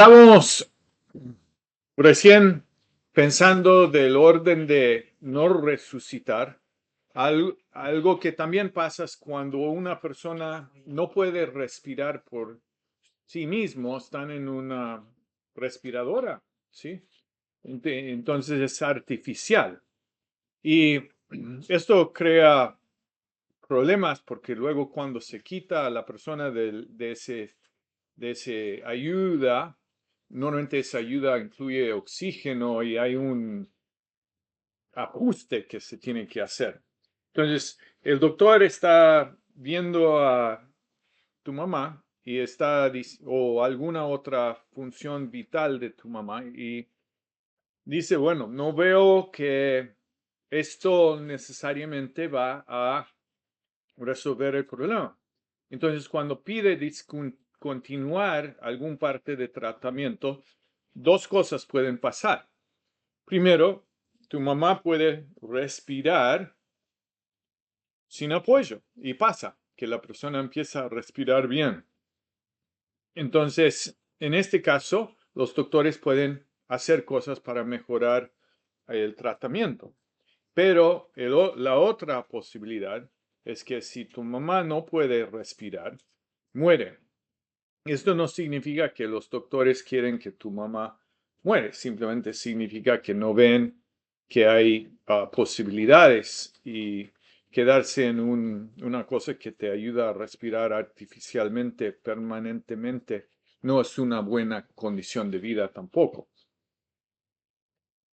Estamos recién pensando del orden de no resucitar, algo que también pasa es cuando una persona no puede respirar por sí mismo, están en una respiradora, ¿sí? Entonces es artificial. Y esto crea problemas porque luego cuando se quita a la persona de ese ayuda, normalmente esa ayuda incluye oxígeno y hay un ajuste que se tiene que hacer. Entonces, el doctor está viendo a tu mamá y o alguna otra función vital de tu mamá y dice, bueno, no veo que esto necesariamente va a resolver el problema. Entonces, cuando pide continuar algún parte de tratamiento, dos cosas pueden pasar. Primero, tu mamá puede respirar sin apoyo y pasa que la persona empieza a respirar bien. Entonces, en este caso, los doctores pueden hacer cosas para mejorar el tratamiento. Pero la otra posibilidad es que si tu mamá no puede respirar, muere. Esto no significa que los doctores quieren que tu mamá muere, simplemente significa que no ven que hay posibilidades y quedarse en una cosa que te ayuda a respirar artificialmente, permanentemente, no es una buena condición de vida tampoco.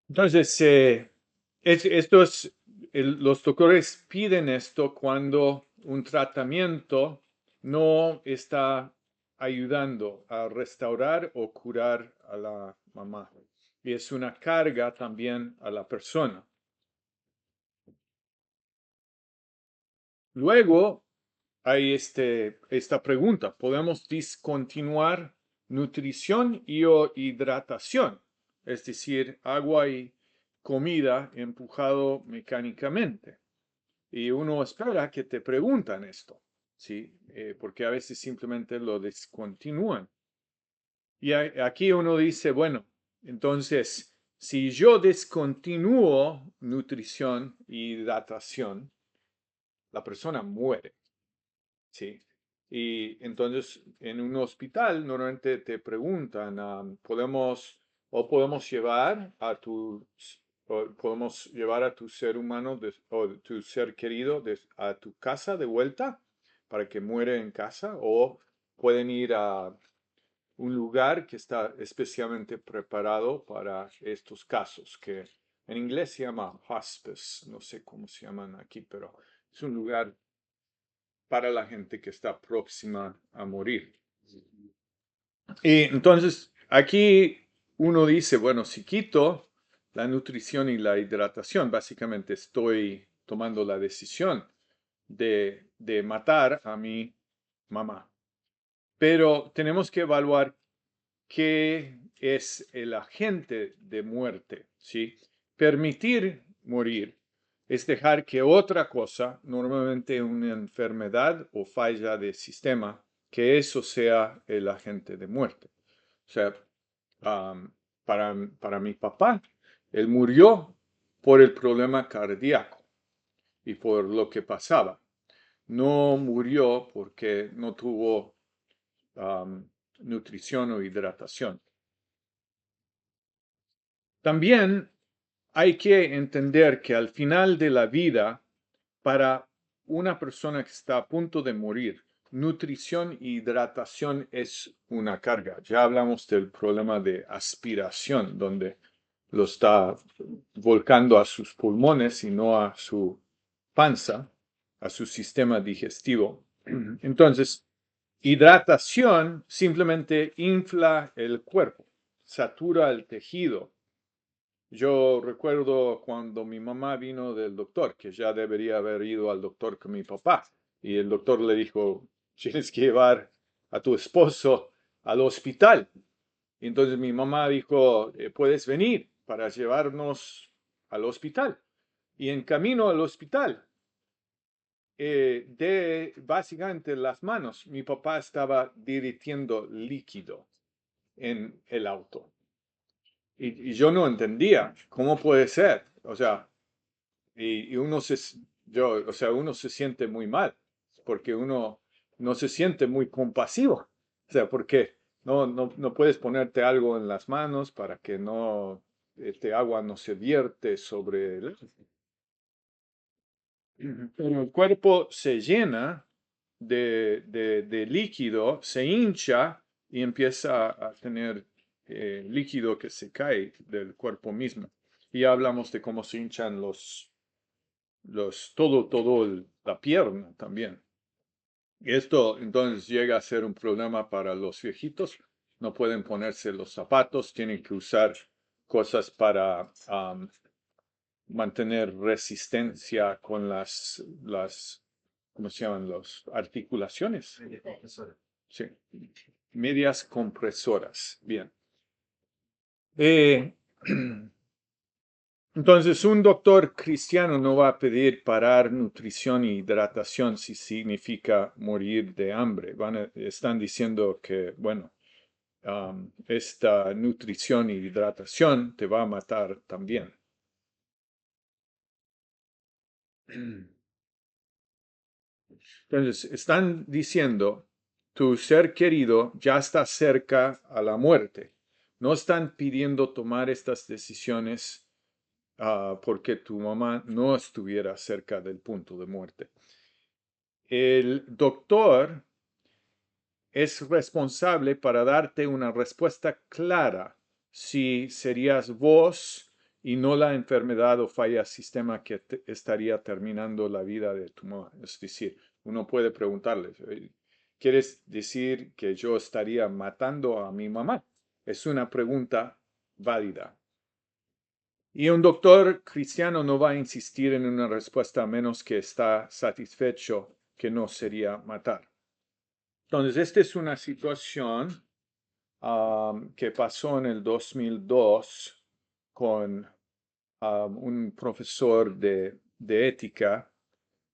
Entonces, los doctores piden esto cuando un tratamiento no está ayudando a restaurar o curar a la mamá. Y es una carga también a la persona. Luego hay esta pregunta, ¿podemos discontinuar nutrición y o hidratación? Es decir, agua y comida empujado mecánicamente. Y uno espera que te preguntan esto, ¿sí? Porque a veces simplemente lo descontinúan. Y aquí uno dice, bueno, entonces, si yo descontinúo nutrición y hidratación, la persona muere. Sí. Y entonces en un hospital normalmente te preguntan, podemos llevar a podemos llevar a tu ser humano o tu ser querido a tu casa de vuelta para que muere en casa o pueden ir a un lugar que está especialmente preparado para estos casos, que en inglés se llama hospice, no sé cómo se llaman aquí, pero es un lugar para la gente que está próxima a morir. Y entonces aquí uno dice, bueno, si quito la nutrición y la hidratación, básicamente estoy tomando la decisión de matar a mi mamá. Pero tenemos que evaluar qué es el agente de muerte, ¿sí? Permitir morir es dejar que otra cosa, normalmente una enfermedad o falla de sistema, que eso sea el agente de muerte. O sea, para mi papá, él murió por el problema cardíaco y por lo que pasaba. No murió porque no tuvo nutrición o hidratación. También hay que entender que al final de la vida, para una persona que está a punto de morir, nutrición e hidratación es una carga. Ya hablamos del problema de aspiración, donde lo está volcando a sus pulmones y no a su panza, a su sistema digestivo. Entonces, hidratación simplemente infla el cuerpo, satura el tejido. Yo recuerdo cuando mi mamá vino del doctor, que ya debería haber ido al doctor con mi papá, y el doctor le dijo, tienes que llevar a tu esposo al hospital. Y entonces mi mamá dijo, puedes venir para llevarnos al hospital. Y en camino al hospital, de básicamente las manos, mi papá estaba diritiendo líquido. en el auto. Y yo no entendía cómo puede ser. O sea, y uno uno se siente muy mal porque uno no se siente muy compasivo. O sea, porque no puedes ponerte algo en las manos para que no, este agua no se vierte sobre el... Pero el cuerpo se llena de líquido, se hincha y empieza a tener líquido que se cae del cuerpo mismo. Y ya hablamos de cómo se hinchan la pierna también. Y esto entonces llega a ser un problema para los viejitos. No pueden ponerse los zapatos, tienen que usar cosas para mantener resistencia con ¿cómo se llaman? Las articulaciones. Sí, medias compresoras. Bien. Entonces, un doctor cristiano no va a pedir parar nutrición y hidratación si significa morir de hambre. Están diciendo que, bueno, esta nutrición y hidratación te va a matar también. Entonces, están diciendo, tu ser querido ya está cerca a la muerte. No están pidiendo tomar estas decisiones porque tu mamá no estuviera cerca del punto de muerte. El doctor es responsable para darte una respuesta clara si serías vos y no la enfermedad o falla sistema que estaría terminando la vida de tu mamá. Es decir, uno puede preguntarle, ¿quieres decir que yo estaría matando a mi mamá? Es una pregunta válida. Y un doctor cristiano no va a insistir en una respuesta a menos que está satisfecho que no sería matar. Entonces, esta es una situación que pasó en el 2002 con un profesor de ética.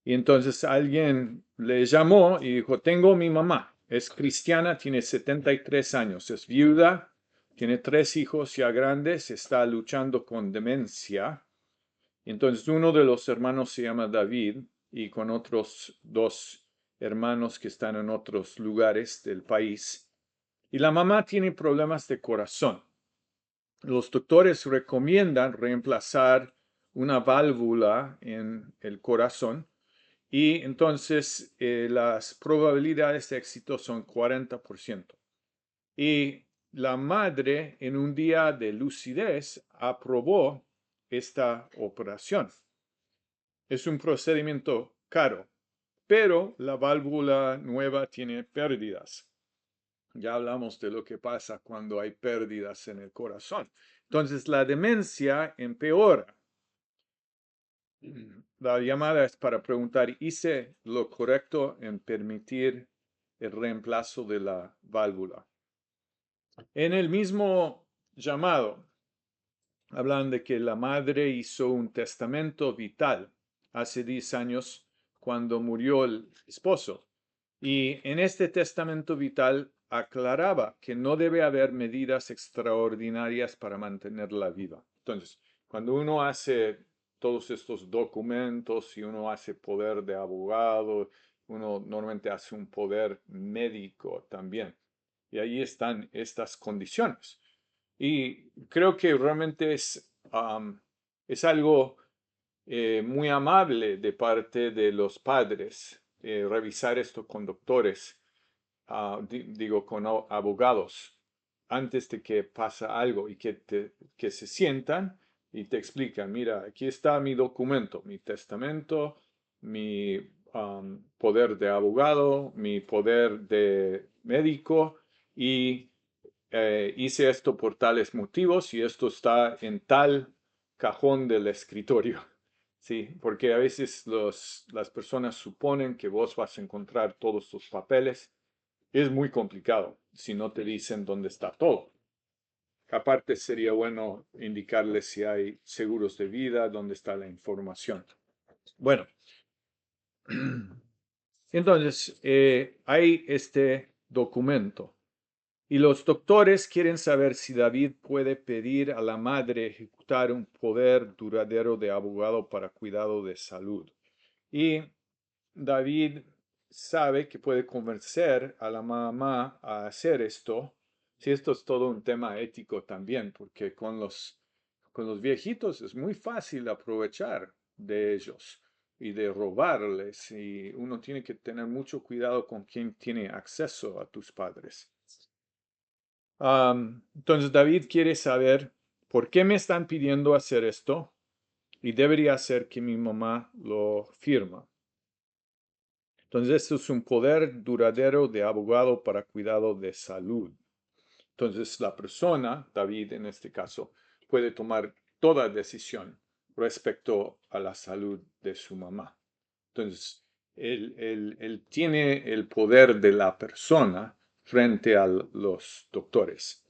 Y entonces alguien le llamó y dijo, tengo mi mamá, es cristiana, tiene 73 años, es viuda, tiene 3 hijos ya grandes, está luchando con demencia. Y entonces uno de los hermanos se llama David y con otros 2 hermanos que están en otros lugares del país. Y la mamá tiene problemas de corazón. Los doctores recomiendan reemplazar una válvula en el corazón y entonces las probabilidades de éxito son 40%. Y la madre en un día de lucidez aprobó esta operación. Es un procedimiento caro, pero la válvula nueva tiene pérdidas. Ya hablamos de lo que pasa cuando hay pérdidas en el corazón. Entonces la demencia empeora. La llamada es para preguntar, ¿hice lo correcto en permitir el reemplazo de la válvula? En el mismo llamado, hablan de que la madre hizo un testamento vital hace 10 años cuando murió el esposo. Y en este testamento vital aclaraba que no debe haber medidas extraordinarias para mantenerla viva. Entonces, cuando uno hace todos estos documentos y uno hace poder de abogado, uno normalmente hace un poder médico también. Y ahí están estas condiciones. Y creo que realmente es algo muy amable de parte de los padres revisar esto con doctores, digo, con abogados, antes de que pasa algo y que se sientan y te explican, mira, aquí está mi documento, mi testamento, mi poder de abogado, mi poder de médico y hice esto por tales motivos y esto está en tal cajón del escritorio. Sí, porque a veces las personas suponen que vos vas a encontrar todos tus papeles. Es muy complicado si no te dicen dónde está todo. Aparte, sería bueno indicarles si hay seguros de vida, dónde está la información. Bueno, entonces hay este documento Y los doctores quieren saber si David puede pedir a la madre ejecutar un poder duradero de abogado para cuidado de salud. Y David sabe que puede convencer a la mamá a hacer esto. Si esto es todo un tema ético también, porque con los viejitos es muy fácil aprovechar de ellos y de robarles. Y uno tiene que tener mucho cuidado con quién tiene acceso a tus padres. Entonces David quiere saber por qué me están pidiendo hacer esto y debería ser que mi mamá lo firma. Entonces esto es un poder duradero de abogado para cuidado de salud. Entonces la persona, David en este caso, puede tomar toda decisión respecto a la salud de su mamá. Entonces, él tiene el poder de la persona frente a los doctores.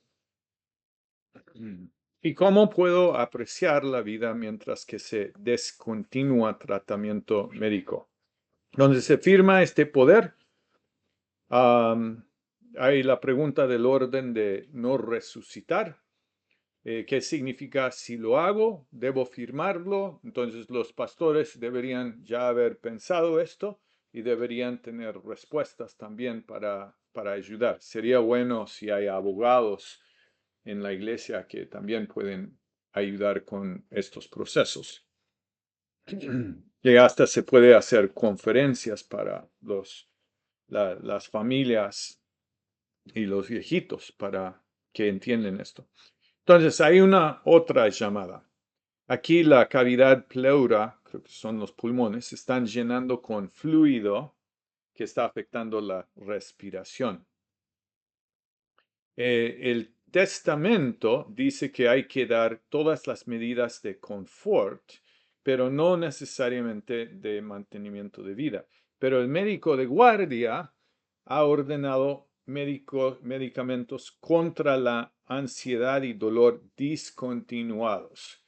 ¿Y cómo puedo apreciar la vida mientras que se descontinúa tratamiento médico? Donde se firma este poder, hay la pregunta del orden de no resucitar. ¿Qué significa si lo hago? ¿Debo firmarlo? Entonces los pastores deberían ya haber pensado esto y deberían tener respuestas también para ayudar. Sería bueno si hay abogados en la iglesia que también pueden ayudar con estos procesos. Y hasta se puede hacer conferencias para las familias y los viejitos para que entiendan esto. Entonces, hay una otra llamada. Aquí la cavidad pleura, creo que son los pulmones, se están llenando con fluido que está afectando la respiración. El testamento dice que hay que dar todas las medidas de confort, pero no necesariamente de mantenimiento de vida. Pero el médico de guardia ha ordenado medicamentos contra la ansiedad y dolor discontinuados,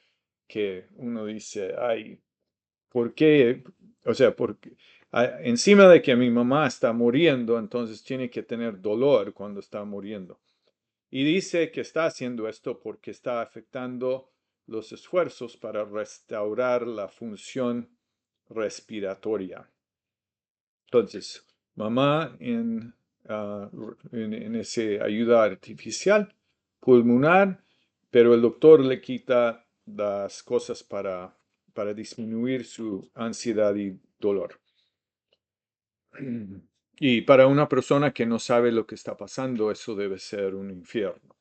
que uno dice, ay, ¿por qué? O sea, porque encima de que mi mamá está muriendo, entonces tiene que tener dolor cuando está muriendo. Y dice que está haciendo esto porque está afectando los esfuerzos para restaurar la función respiratoria. Entonces, mamá en ese ayuda artificial pulmonar, pero el doctor le quita las cosas para disminuir su ansiedad y dolor. Y para una persona que no sabe lo que está pasando, eso debe ser un infierno.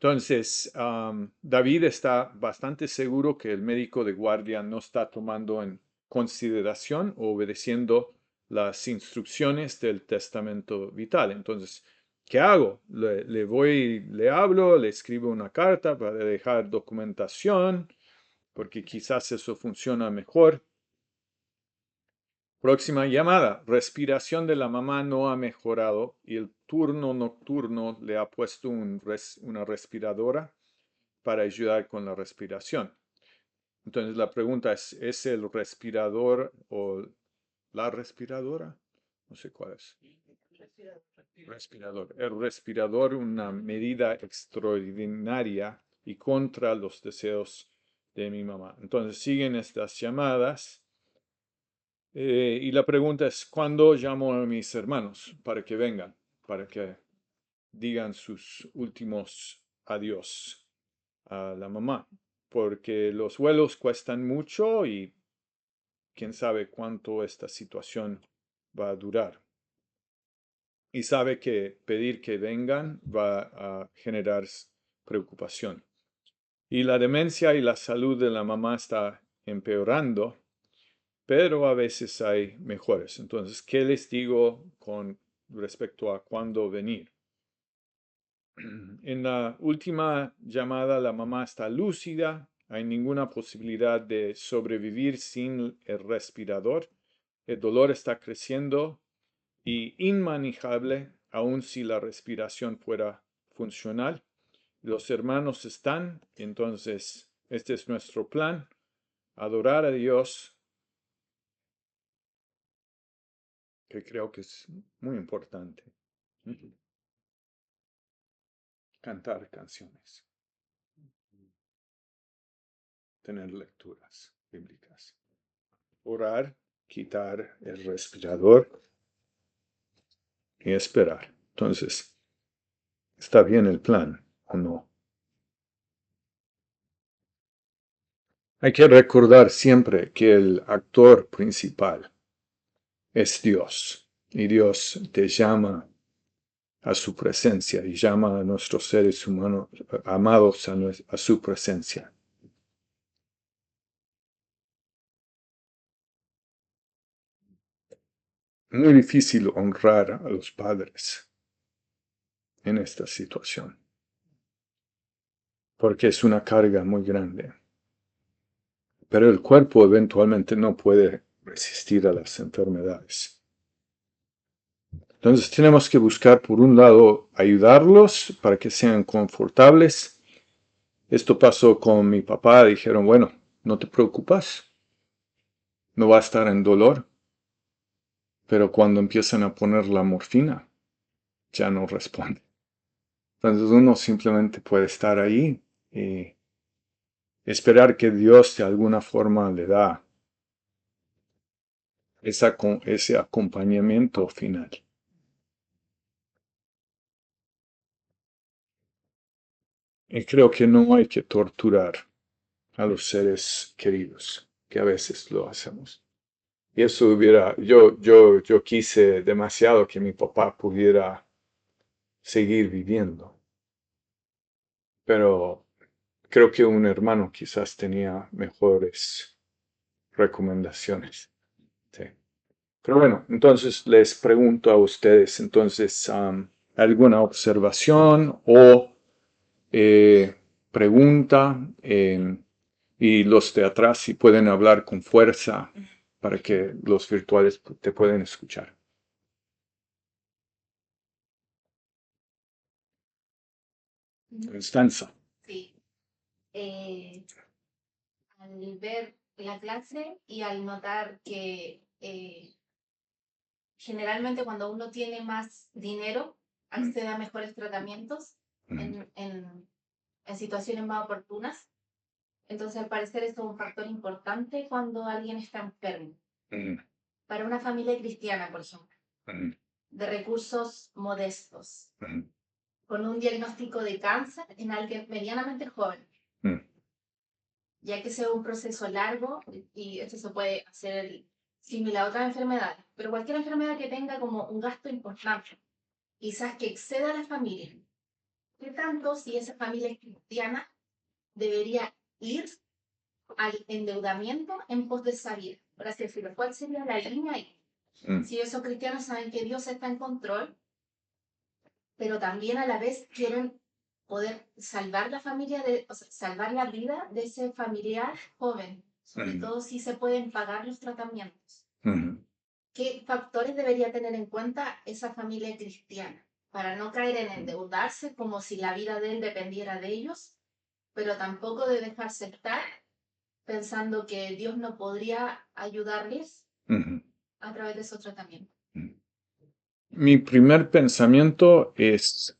Entonces, David está bastante seguro que el médico de guardia no está tomando en consideración o obedeciendo las instrucciones del testamento vital. Entonces, ¿qué hago? Le hablo, le escribo una carta para dejar documentación, porque quizás eso funciona mejor. Próxima llamada. Respiración de la mamá no ha mejorado y el turno nocturno le ha puesto una respiradora para ayudar con la respiración. Entonces la pregunta ¿es el respirador o la respiradora? No sé cuál es. Respirador. El respirador, una medida extraordinaria y contra los deseos de mi mamá. Entonces siguen estas llamadas. Y la pregunta es, ¿cuándo llamo a mis hermanos para que vengan? Para que digan sus últimos adiós a la mamá, porque los vuelos cuestan mucho y quién sabe cuánto esta situación va a durar. Y sabe que pedir que vengan va a generar preocupación. Y la demencia y la salud de la mamá está empeorando, pero a veces hay mejores. Entonces, ¿qué les digo con respecto a cuándo venir? En la última llamada la mamá está lúcida, hay ninguna posibilidad de sobrevivir sin el respirador, el dolor está creciendo y inmanejable aun si la respiración fuera funcional. Los hermanos están, entonces este es nuestro plan, adorar a Dios, que creo que es muy importante. cantar canciones, tener lecturas bíblicas, orar, quitar el respirador y esperar. Entonces, ¿está bien el plan o no? Hay que recordar siempre que el actor principal es Dios, y Dios te llama a su presencia y llama a nuestros seres humanos amados a su presencia. Muy difícil honrar a los padres en esta situación, porque es una carga muy grande. Pero el cuerpo eventualmente no puede resistir a las enfermedades. Entonces tenemos que buscar, por un lado, ayudarlos para que sean confortables. Esto pasó con mi papá. Dijeron, bueno, no te preocupas, no va a estar en dolor. Pero cuando empiezan a poner la morfina, ya no responde. Entonces uno simplemente puede estar ahí y esperar que Dios de alguna forma le da ese acompañamiento final. Y creo que no hay que torturar a los seres queridos, que a veces lo hacemos. Y eso yo quise demasiado que mi papá pudiera seguir viviendo. Pero creo que un hermano quizás tenía mejores recomendaciones. Sí. Pero bueno, entonces les pregunto a ustedes, entonces, ¿alguna observación o pregunta? Y los de atrás si pueden hablar con fuerza para que los virtuales te puedan escuchar. Constanza. Sí. Eh, Al ver la clase y al notar que generalmente cuando uno tiene más dinero, accede a mejores tratamientos en situaciones más oportunas. Entonces, al parecer, esto es un factor importante cuando alguien está enfermo. Para una familia cristiana, por ejemplo, de recursos modestos, con un diagnóstico de cáncer en alguien medianamente joven, ya que sea un proceso largo y esto se puede hacer similar a otras enfermedades, pero cualquier enfermedad que tenga como un gasto importante, quizás que exceda a la familia. ¿Qué tanto si esa familia es cristiana debería ir al endeudamiento en pos de esa vida? Por así decirlo, ¿cuál sería la línea ahí? Si esos cristianos saben que Dios está en control, pero también a la vez quieren poder salvar la familia, o sea, salvar la vida de ese familiar joven, sobre todo si se pueden pagar los tratamientos. ¿Qué factores debería tener en cuenta esa familia cristiana para no caer en endeudarse como si la vida de él dependiera de ellos, pero tampoco de dejarse estar pensando que Dios no podría ayudarles a través de esos tratamientos? Mi primer pensamiento es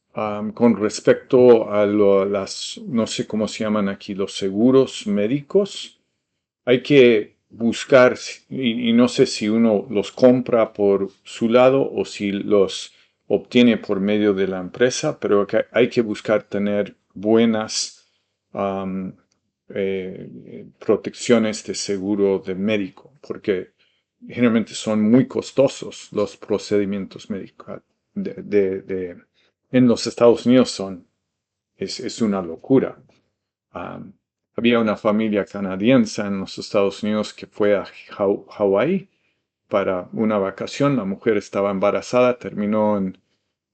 con respecto a no sé cómo se llaman aquí, los seguros médicos. Hay que buscar, y no sé si uno los compra por su lado o si los obtiene por medio de la empresa, pero hay que buscar tener buenas protecciones de seguro de médico, porque generalmente son muy costosos los procedimientos médicos. En los Estados Unidos es una locura. Había una familia canadiense en los Estados Unidos que fue a Hawái para una vacación. La mujer estaba embarazada, terminó en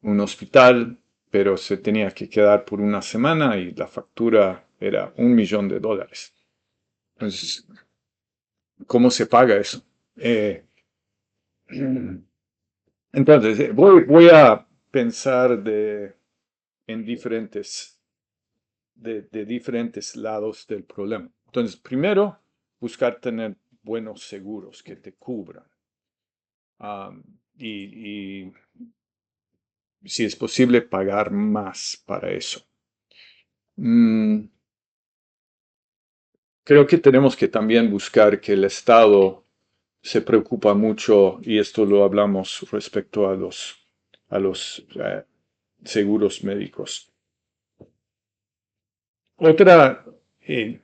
un hospital, pero se tenía que quedar por una semana y la factura era $1.000.000. Entonces, ¿cómo se paga eso? Entonces, voy a pensar en de diferentes lados del problema. Entonces, primero, buscar tener buenos seguros que te cubran. Y si es posible, pagar más para eso. Mm, creo que tenemos que también buscar que el Estado se preocupa mucho, y esto lo hablamos respecto a los seguros médicos. Otra, eh,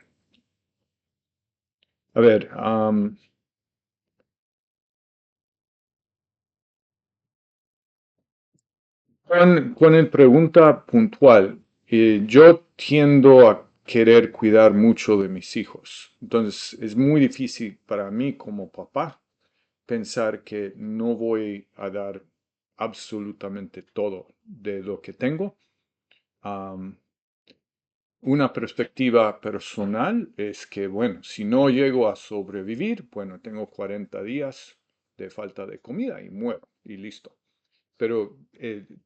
a ver, con pregunta puntual, yo tiendo a querer cuidar mucho de mis hijos. Entonces, es muy difícil para mí como papá pensar que no voy a dar absolutamente todo de lo que tengo. Am, una perspectiva personal es que, bueno, si no llego a sobrevivir, bueno, tengo 40 días de falta de comida y muero y listo. Pero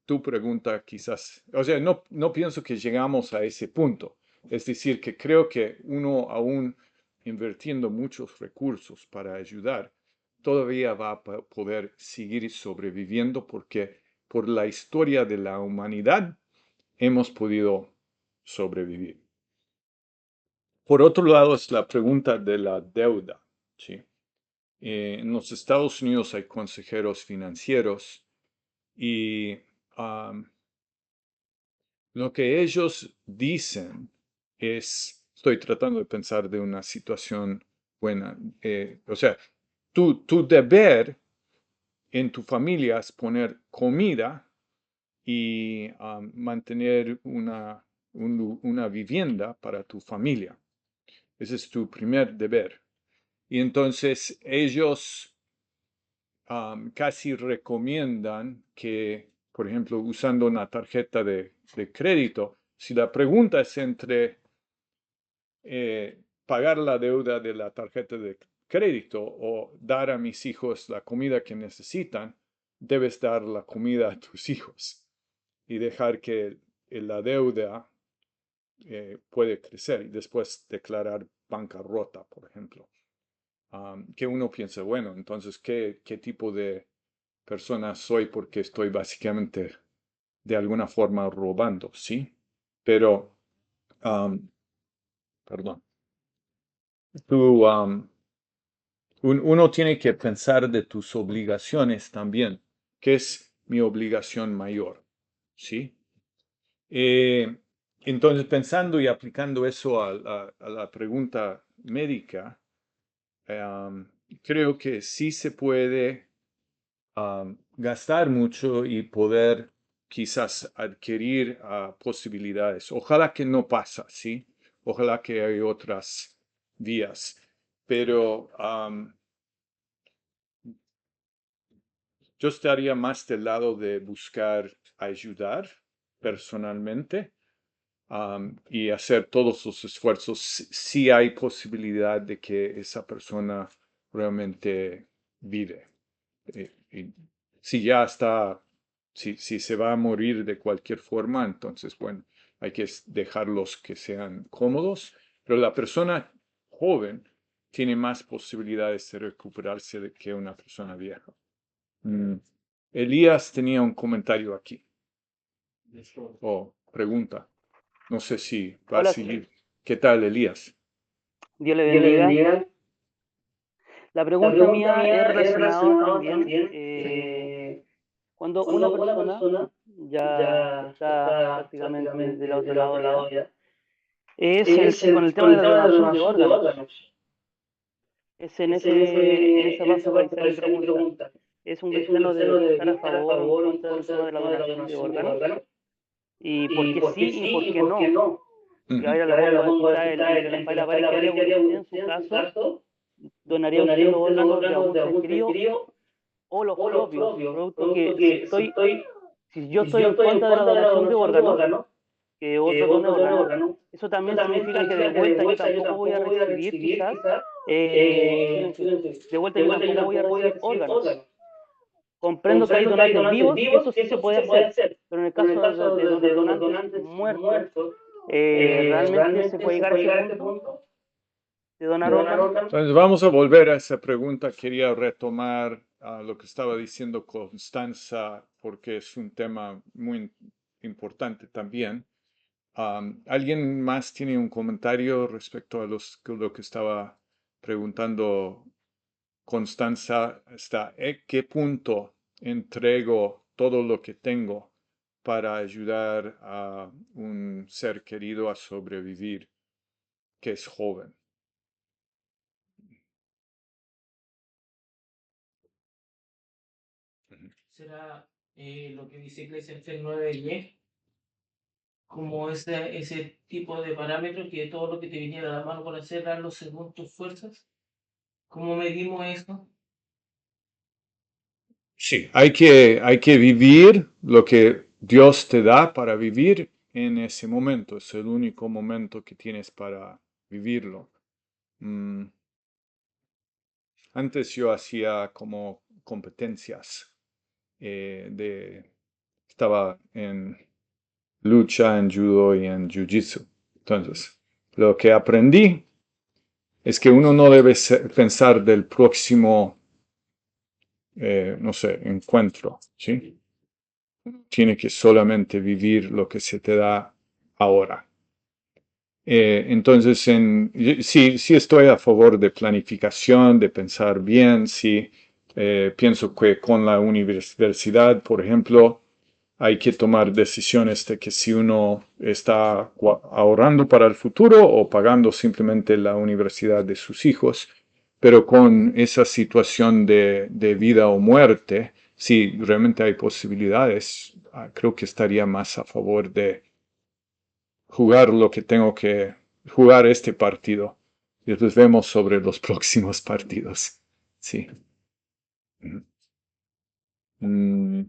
tu pregunta quizás, o sea, no pienso que llegamos a ese punto. Es decir, que creo que uno aún invirtiendo muchos recursos para ayudar, todavía va a poder seguir sobreviviendo porque por la historia de la humanidad hemos podido sobrevivir. Por otro lado, es la pregunta de la deuda, ¿sí? En los Estados Unidos hay consejeros financieros y lo que ellos dicen es, estoy tratando de pensar de una situación buena, o sea, tu deber en tu familia es poner comida y mantener una vivienda para tu familia. Ese es tu primer deber. Y entonces ellos casi recomiendan que, por ejemplo, usando una tarjeta de crédito, si la pregunta es entre pagar la deuda de la tarjeta de crédito o dar a mis hijos la comida que necesitan, debes dar la comida a tus hijos y dejar que la deuda puede crecer y después declarar bancarrota, por ejemplo. Que uno piensa, bueno, entonces, ¿qué tipo de persona soy? Porque estoy básicamente de alguna forma robando, ¿sí? Pero, um, perdón, tú, uno tiene que pensar de tus obligaciones también, que es mi obligación mayor, ¿sí? Eh, entonces, pensando y aplicando eso a la pregunta médica, um, creo que sí se puede gastar mucho y poder quizás adquirir posibilidades. Ojalá que no pasa, ¿sí? Ojalá que hay otras vías. Pero yo estaría más del lado de buscar ayudar personalmente y hacer todos los esfuerzos si hay posibilidad de que esa persona realmente vive. Y si ya está, si se va a morir de cualquier forma, entonces, bueno, hay que dejarlos que sean cómodos, pero la persona joven tiene más posibilidades de recuperarse que una persona vieja. Mm. Elías tenía un comentario aquí, o pregunta. No sé si va a Hola, seguir. ¿Qué tal, Elías? Dios le Dios le bendiga. bendiga. La La pregunta pregunta mía es mía es relacionado relacionada también también cuando una cuando una persona persona ya ya está está prácticamente del prácticamente otro del otro lado ya, lado ya, es con el con tema de el la tema de la donación de donación de órganos. órganos. Es en esa En base esa va a parte estar mi parece mi pregunta. pregunta. ¿Es un ¿Es un cristiano cristiano debería estar debería a estar a favor o en favor o en contra del contra tema del de la tema de la donación de donación de órganos? órganos? ¿Y por ¿Y qué por qué sí y sí por y qué por qué no? no? Y Ujú. ahora Y le ahora le pongo pongo quizás quizás entre la espada y entre la la pared, espalda ¿qué haría pared que haría usted en su usted en su caso? caso. ¿Donaría usted ¿Donaría los usted los órganos de órganos algún de ser algún ser querido querido o los o los propios? propios? Producto Producto que que si estoy, si yo si estoy yo en estoy en contra de la contra de la donación de donación de órganos, órganos, que que otro done otro done órganos, órganos, eso eso también también significa que de significa que de vuelta yo vuelta yo tampoco voy a tampoco voy a recibir recibir quizás, quizás, fíjense, de vuelta de yo vuelta yo tampoco voy a tampoco voy a recibir recibir órganos. órganos. Comprendo que hay Comprendo que hay donantes donantes vivos y vivos eso y sí se eso sí puede se puede hacer, hacer, pero en el pero en el caso caso de de los donantes donantes muertos, muertos, realmente se realmente puede se llegar a puede ese llegar a este punto punto de de donar donar órganos. órganos. Entonces vamos a volver a esa pregunta. Quería retomar lo que estaba diciendo Constanza porque es un tema muy importante también. ¿Alguien más tiene un comentario respecto a lo que estaba preguntando Constanza? ¿Hasta qué punto entrego todo lo que tengo para ayudar a un ser querido a sobrevivir que es joven? Será lo que dice Ecclesiastes 9:10, como ese tipo de parámetro que todo lo que te viniera a la mano por hacer, darlo según tus fuerzas. ¿Cómo medimos eso? Sí, hay que vivir lo que Dios te da para vivir en ese momento. Es el único momento que tienes para vivirlo. Mm, Antes yo hacía como competencias. Estaba en lucha, en judo y en jiu-jitsu. Entonces, lo que aprendí es que uno no debe pensar del próximo, no sé, encuentro, ¿sí? Tiene que solamente vivir lo que se te da ahora. Entonces, sí estoy a favor de planificación, de pensar bien, sí pienso que con la universidad, por ejemplo, hay que tomar decisiones de que si uno está ahorrando para el futuro o pagando simplemente la universidad de sus hijos, pero con esa situación de vida o muerte, si realmente hay posibilidades, creo que estaría más a favor de jugar lo que tengo que jugar este partido. Y después vemos sobre los próximos partidos. Sí. Mm,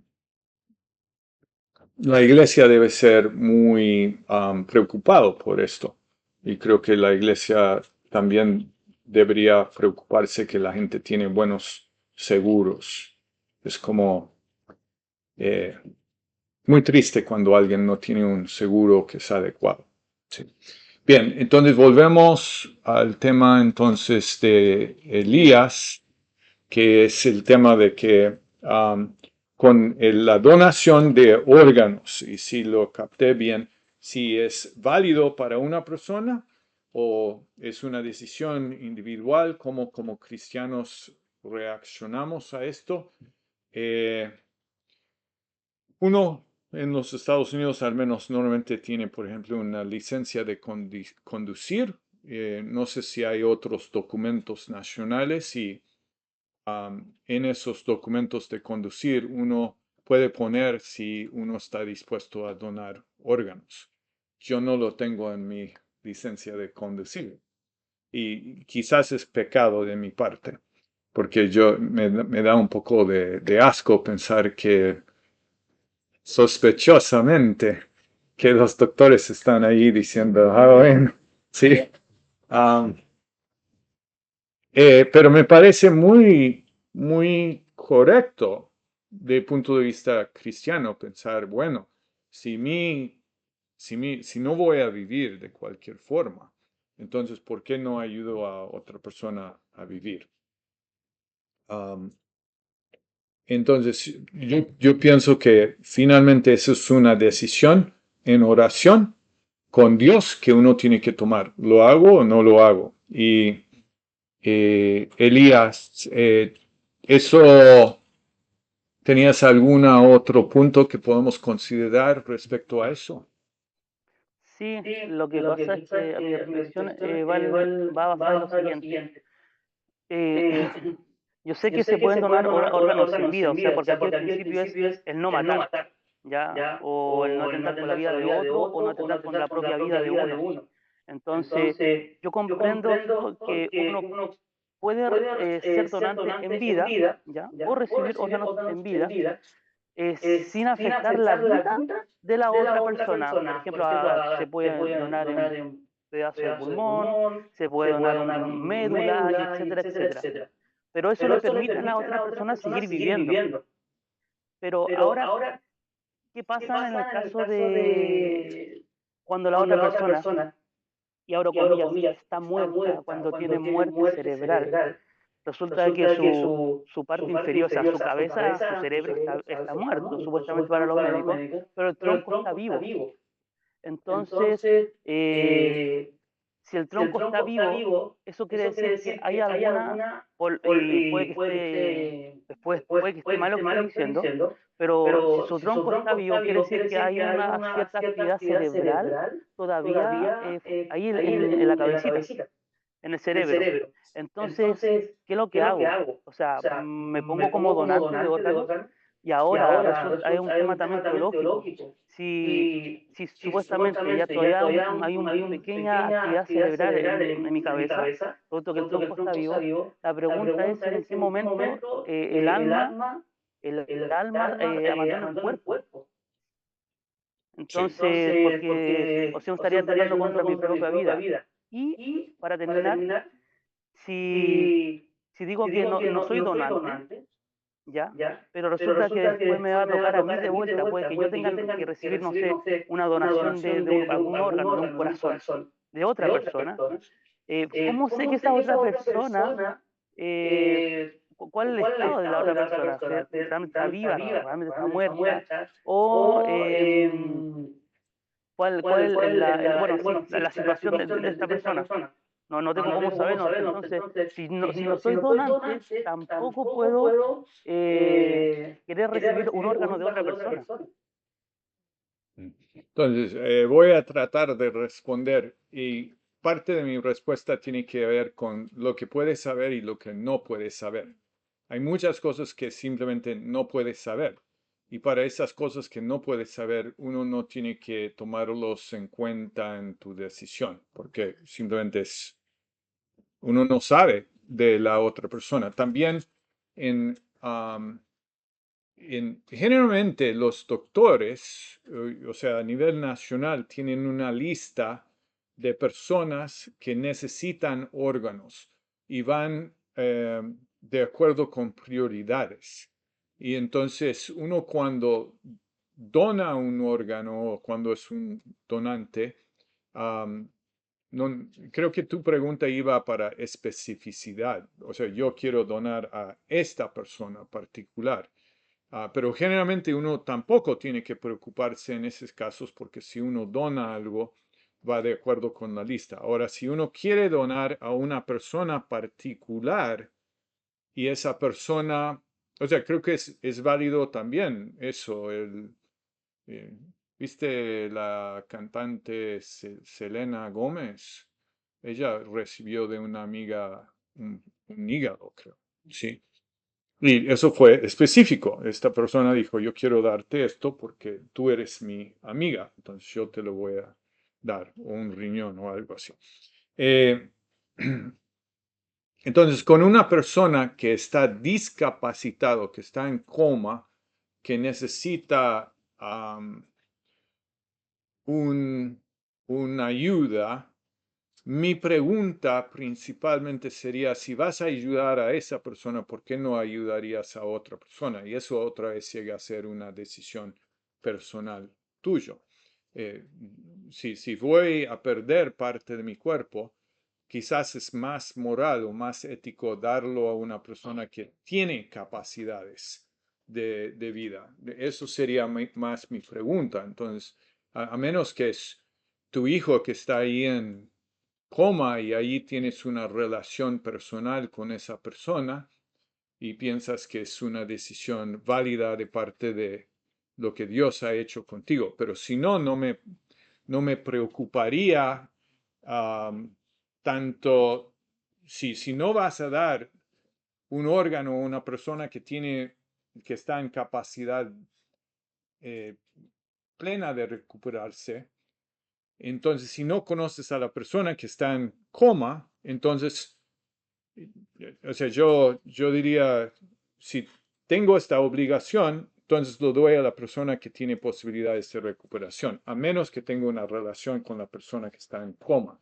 La iglesia debe ser muy preocupado por esto. Y creo que la iglesia también debería preocuparse que la gente tiene buenos seguros. Es como eh, muy triste cuando alguien no tiene un seguro que es adecuado. Sí. Bien, entonces volvemos al tema entonces de Elías, que es el tema de que con la donación de órganos, y si lo capté bien, si es válido para una persona o es una decisión individual, como cristianos reaccionamos a esto. Uno en los Estados Unidos al menos normalmente tiene, por ejemplo, una licencia de conducir. No sé si hay otros documentos nacionales y en esos documentos de conducir uno puede poner si uno está dispuesto a donar órganos. Yo no lo tengo en mi licencia de conducir y quizás es pecado de mi parte, porque me da un poco de asco pensar que sospechosamente que los doctores están ahí diciendo, bueno, sí. Am, pero me parece muy, muy correcto desde el punto de vista cristiano pensar, bueno, si no voy a vivir de cualquier forma, entonces, ¿por qué no ayudo a otra persona a vivir? Am, entonces, yo pienso que finalmente eso es una decisión en oración con Dios que uno tiene que tomar. ¿Lo hago o no lo hago? Y Elías, ¿eso tenías algún otro punto que podemos considerar respecto a eso? Sí, lo que pasa es que a mi reflexión va basada en lo siguiente. Eh, yo sé que se pueden donar órganos sin vida, o sea, porque aquí el principio es el no matar, ¿ya? O el no atentar con la vida de otro o no atentar con la propia vida de uno. Entonces, yo comprendo que uno puede ser donante en vida, ¿ya? O recibir órganos en vida, sin afectar la vida de la otra persona. Por ejemplo, se puede donar en pedazo de pulmón, se puede donar un médula, y etcétera, etcétera. Pero eso le permite a la otra persona seguir viviendo. Pero ahora, ¿qué pasa en el caso de cuando la otra persona, y abro comillas, está muerta, cuando tiene muerte cerebral? Resulta que su parte inferior, o sea, su cabeza, su cerebro está muerto, supuestamente para los médicos, pero el tronco está vivo. Entonces, si el tronco está vivo, eso quiere decir que hay alguna, y puede que esté, después puede que esté mal lo que estoy diciendo, pero si su tronco está vivo, quiere decir que hay una cierta actividad cerebral todavía ahí en la cabecita, en el cerebro. Entonces, ¿qué es lo que hago? O sea, me pongo como donante de órganos y ahora resulta, hay un tema también teológico. Si supuestamente ya todavía hay una pequeña actividad cerebral en mi cabeza, producto que el tronco está vivo, la pregunta es en qué momento el alma abandona el cuerpo. Entonces, porque, o sea, estaría atentando contra mi propia vida. Y, para terminar, si digo que no soy donante, ¿ya? Pero resulta que después me va a tocar a mí de vuelta, puede que yo tenga que recibir, no sé, una donación de algún órgano, de un corazón, de otra persona. ¿Cómo sé que esa otra persona, cuál es el estado de la otra persona? ¿Realmente está viva? ¿Realmente está muerta? O cuál es bueno, sí, la situación de esta persona. No tengo cómo saberlo. Entonces, si no soy donante, tampoco puedo querer recibir un órgano de otra persona. Entonces, voy a tratar de responder y parte de mi respuesta tiene que ver con lo que puedes saber y lo que no puedes saber. Hay muchas cosas que simplemente no puedes saber y para esas cosas que no puedes saber, uno no tiene que tomarlos en cuenta en tu decisión, porque simplemente uno no sabe de la otra persona. También en... generalmente los doctores, o sea, a nivel nacional, tienen una lista de personas que necesitan órganos y van de acuerdo con prioridades. Y entonces uno cuando dona un órgano o cuando es un donante, creo que tu pregunta iba para especificidad. O sea, yo quiero donar a esta persona particular. Pero generalmente uno tampoco tiene que preocuparse en esos casos porque si uno dona algo, va de acuerdo con la lista. Ahora, si uno quiere donar a una persona particular y esa persona, o sea, creo que es válido también eso. Eh, ¿Viste la cantante Selena Gómez? Ella recibió de una amiga un hígado, creo. Sí. Y eso fue específico. Esta persona dijo, yo quiero darte esto porque tú eres mi amiga, entonces yo te lo voy a dar, o un riñón o algo así. Entonces, con una persona que está discapacitado, que está en coma, que necesita una ayuda, mi pregunta principalmente sería, si vas a ayudar a esa persona, ¿por qué no ayudarías a otra persona? Y eso otra vez llega a ser una decisión personal tuyo. Si voy a perder parte de mi cuerpo, quizás es más moral o más ético darlo a una persona que tiene capacidades de vida. Eso sería más mi pregunta. Entonces, a menos que es tu hijo que está ahí en coma y ahí tienes una relación personal con esa persona y piensas que es una decisión válida de parte de lo que Dios ha hecho contigo. Pero si no, no me preocuparía tanto si no vas a dar un órgano a una persona que está en capacidad plena de recuperarse. Entonces, si no conoces a la persona que está en coma, entonces, o sea, yo diría, si tengo esta obligación, entonces lo doy a la persona que tiene posibilidades de recuperación, a menos que tenga una relación con la persona que está en coma.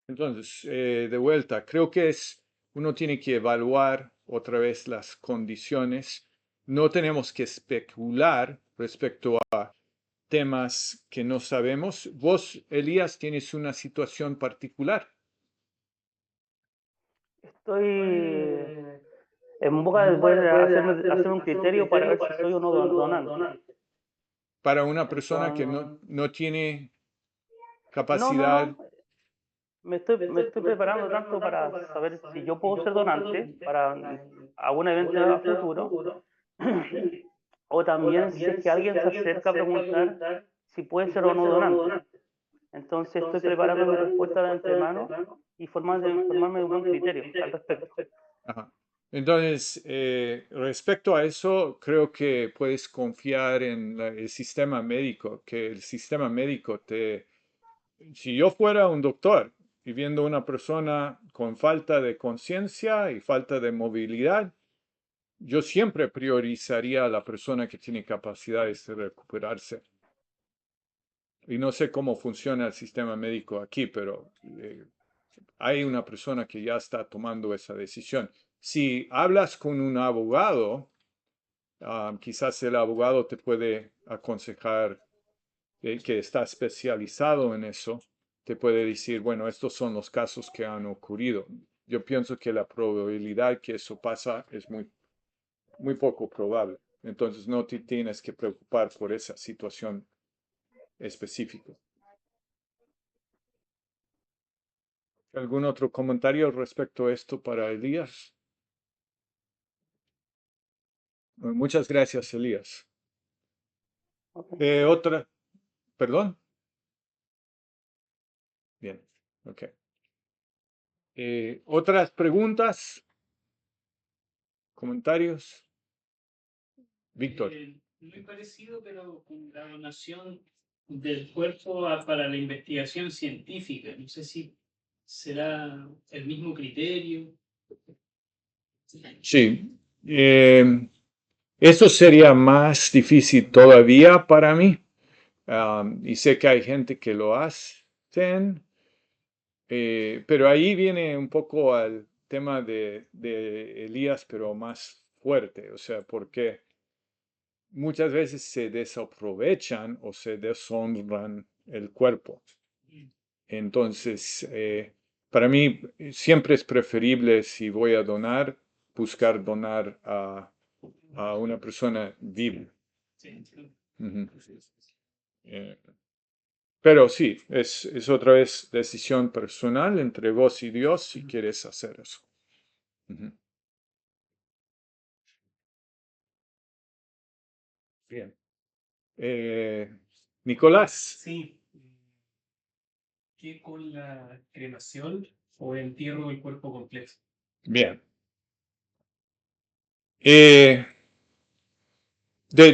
Entonces, de vuelta, creo que uno tiene que evaluar otra vez las condiciones. No tenemos que especular respecto a temas que no sabemos. Vos, Elías, tienes una situación particular. Estoy en boca de poder hacerme un criterio para ver si soy o no donante. Para una persona que Entonces, no tiene no, capacidad. me estoy preparando tanto para saber si yo puedo ser donante para algún evento a futuro, o también si es que alguien se acerca a preguntar si puede ser o no donante. Entonces estoy preparando mi respuesta de antemano y formarme de un buen criterio al respecto. Ajá. Entonces, respecto a eso, creo que puedes confiar en el sistema médico, que el sistema médico si yo fuera un doctor y viendo una persona con falta de conciencia y falta de movilidad, yo siempre priorizaría a la persona que tiene capacidades de recuperarse. Y no sé cómo funciona el sistema médico aquí, pero hay una persona que ya está tomando esa decisión. Si hablas con un abogado, quizás el abogado te puede aconsejar, que está especializado en eso, te puede decir, bueno, estos son los casos que han ocurrido. Yo pienso que la probabilidad que eso pasa es muy, muy poco probable. Entonces no te tienes que preocupar por esa situación específica. ¿Algún otro comentario respecto a esto para Elías? Muchas gracias, Elías. Otra, perdón. Bien, ok. ¿Otras preguntas? ¿Comentarios? Víctor. Muy parecido, pero con la donación del cuerpo para la investigación científica. No sé si será el mismo criterio. Sí. Eso sería más difícil todavía para mí. Y sé que hay gente que lo hacen. Pero ahí viene un poco al tema de Elías, pero más fuerte. O sea, porque muchas veces se desaprovechan o se deshonran el cuerpo. Entonces, para mí siempre es preferible, si voy a donar, buscar donar a una persona viva. Ujú. Eh, pero sí, es otra vez decisión personal entre vos y Dios si quieres hacer eso. Ujú. Bien. Nicolás. Sí. ¿Qué con la cremación o entierro del cuerpo completo? Bien. Te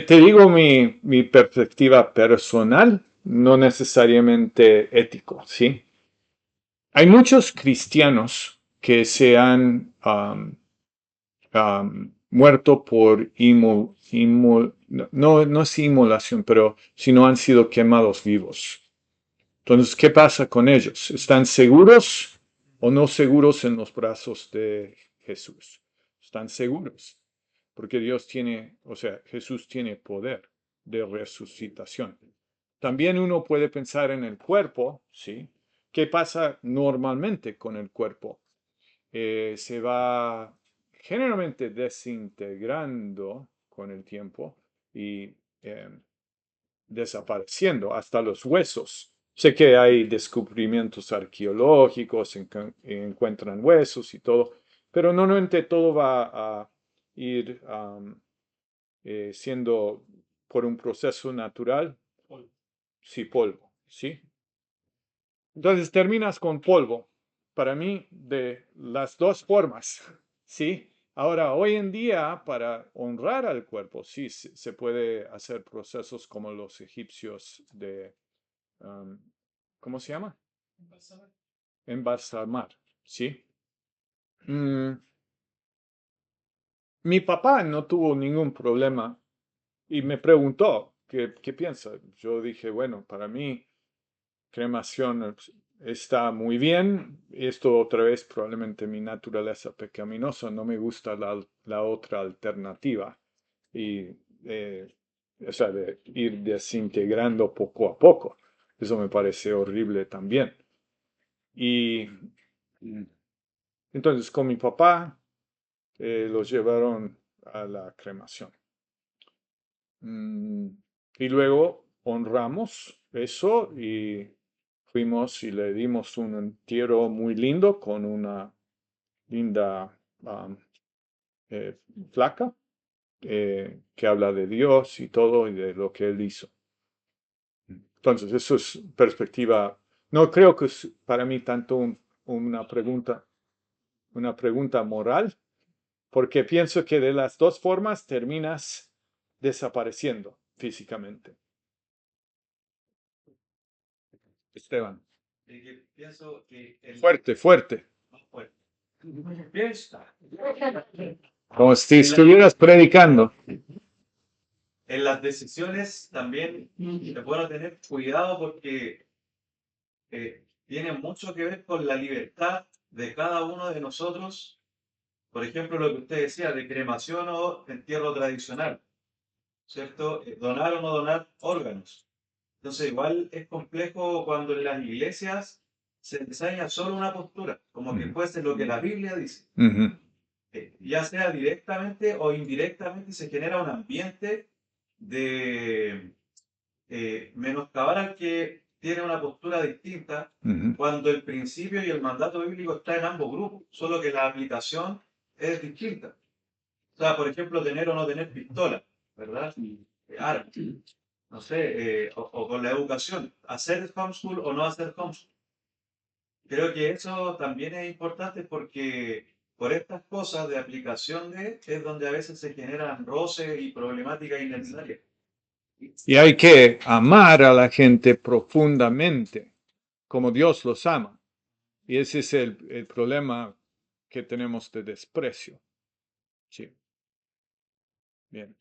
digo mi perspectiva personal, no necesariamente ético, ¿sí? Hay muchos cristianos que se han muerto por no es inmolación, pero si no han sido quemados vivos. Entonces, ¿qué pasa con ellos? ¿Están seguros o no seguros en los brazos de Jesús? Están seguros, porque Dios tiene, o sea, Jesús tiene poder de resucitación. También uno puede pensar en el cuerpo, ¿sí? ¿Qué pasa normalmente con el cuerpo? Se va generalmente desintegrando con el tiempo y desapareciendo hasta los huesos. Sé que hay descubrimientos arqueológicos, encuentran huesos y todo, pero normalmente todo va a ir siendo por un proceso natural, sí, polvo, ¿sí? Entonces terminas con polvo, para mí, de las dos formas, ¿sí? Ahora, hoy en día, para honrar al cuerpo, sí, se puede hacer procesos como los egipcios ¿cómo se llama? Embalsamar, ¿sí? Mi papá no tuvo ningún problema y me preguntó, ¿qué piensa? Yo dije, bueno, para mí cremación está muy bien. Esto otra vez probablemente mi naturaleza pecaminosa, no me gusta la otra alternativa. Y, o sea, de ir desintegrando poco a poco. Eso me parece horrible también. Y entonces con mi papá los llevaron a la cremación. Y luego honramos eso y fuimos y le dimos un entierro muy lindo con una linda placa que habla de Dios y todo y de lo que Él hizo. Entonces, eso es perspectiva. No creo que es para mí tanto una pregunta moral, porque pienso que de las dos formas terminas desapareciendo físicamente. Esteban. Pienso que Fuerte, fuerte. fuerte. Pienso, Como si estuvieras predicando. en las decisiones también es bueno tener cuidado porque tiene mucho que ver con la libertad de cada uno de nosotros. Por ejemplo, lo que usted decía de cremación o entierro tradicional, ¿cierto? Donar o no donar órganos. Entonces, igual es complejo cuando en las iglesias se enseña solo una postura, como que fuese lo que la Biblia dice. Ya sea directamente o indirectamente se genera un ambiente de menoscabar al que tiene una postura distinta, cuando el principio y el mandato bíblico está en ambos grupos, solo que la aplicación es distinta. O sea, por ejemplo, tener o no tener pistola, ¿verdad? Armas. No sé, o con la educación, hacer homeschool o no hacer homeschool. Creo que eso también es importante porque por estas cosas de aplicación es donde a veces se generan roces y problemáticas innecesarias. Y hay que amar a la gente profundamente, como Dios los ama. Y ese es el problema que tenemos de desprecio. Sí. Bien.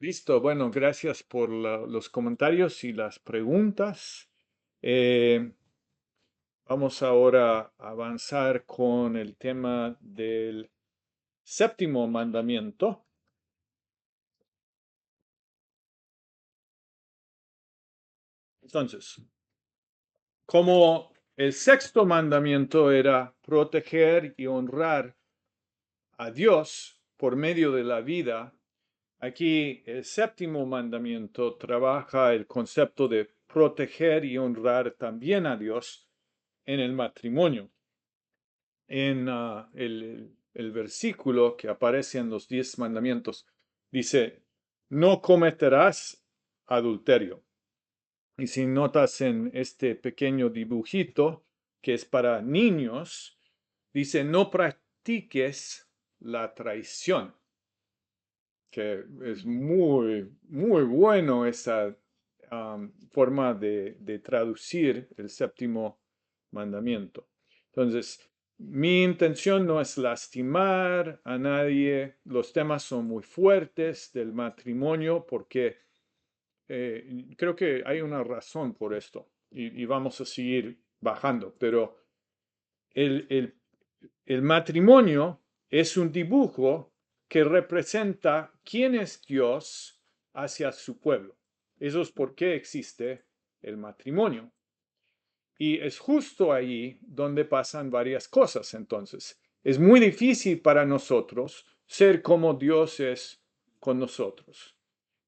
Listo. Bueno, gracias por los comentarios y las preguntas. Vamos ahora a avanzar con el tema del séptimo mandamiento. Entonces, como el sexto mandamiento era proteger y honrar a Dios por medio de la vida, aquí el séptimo mandamiento trabaja el concepto de proteger y honrar también a Dios en el matrimonio. En el versículo que aparece en los 10 mandamientos dice, no cometerás adulterio. Y si notas en este pequeño dibujito que es para niños, dice, no practiques la traición, que es muy, muy bueno esa forma de traducir el séptimo mandamiento. Entonces, mi intención no es lastimar a nadie. Los temas son muy fuertes del matrimonio porque creo que hay una razón por esto y vamos a seguir bajando, pero el matrimonio es un dibujo que representa quién es Dios hacia su pueblo. Eso es por qué existe el matrimonio. Y es justo ahí donde pasan varias cosas entonces. Es muy difícil para nosotros ser como Dios es con nosotros.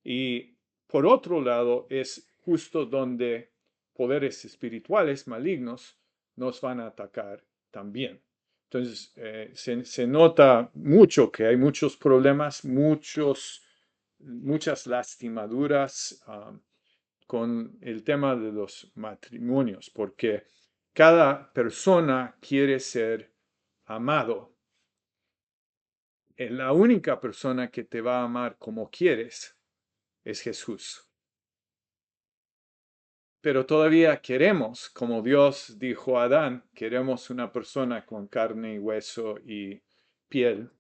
Y por otro lado, es justo donde poderes espirituales malignos nos van a atacar también. Entonces, se nota mucho que hay muchos problemas, muchas lastimaduras con el tema de los matrimonios, porque cada persona quiere ser amado. La única persona que te va a amar como quieres es Jesús. Pero todavía queremos, como Dios dijo a Adán, queremos una persona con carne y hueso y piel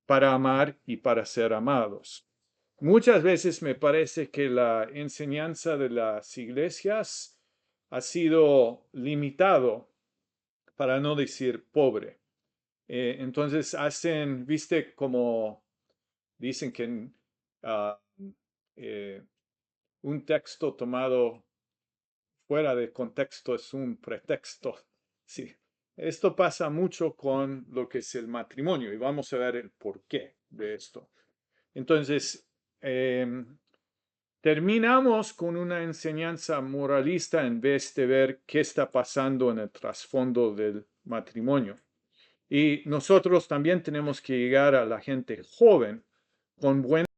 para amar y para ser amados. Muchas veces me parece que la enseñanza de las iglesias ha sido limitado, para no decir pobre. Entonces hacen, viste, como dicen que un texto tomado fuera de contexto es un pretexto. Sí. esto pasa mucho con lo que es el matrimonio y vamos a ver el porqué de esto. Entonces, terminamos con una enseñanza moralista en vez de ver qué está pasando en el trasfondo del matrimonio. Y nosotros también tenemos que llegar a la gente joven con buenas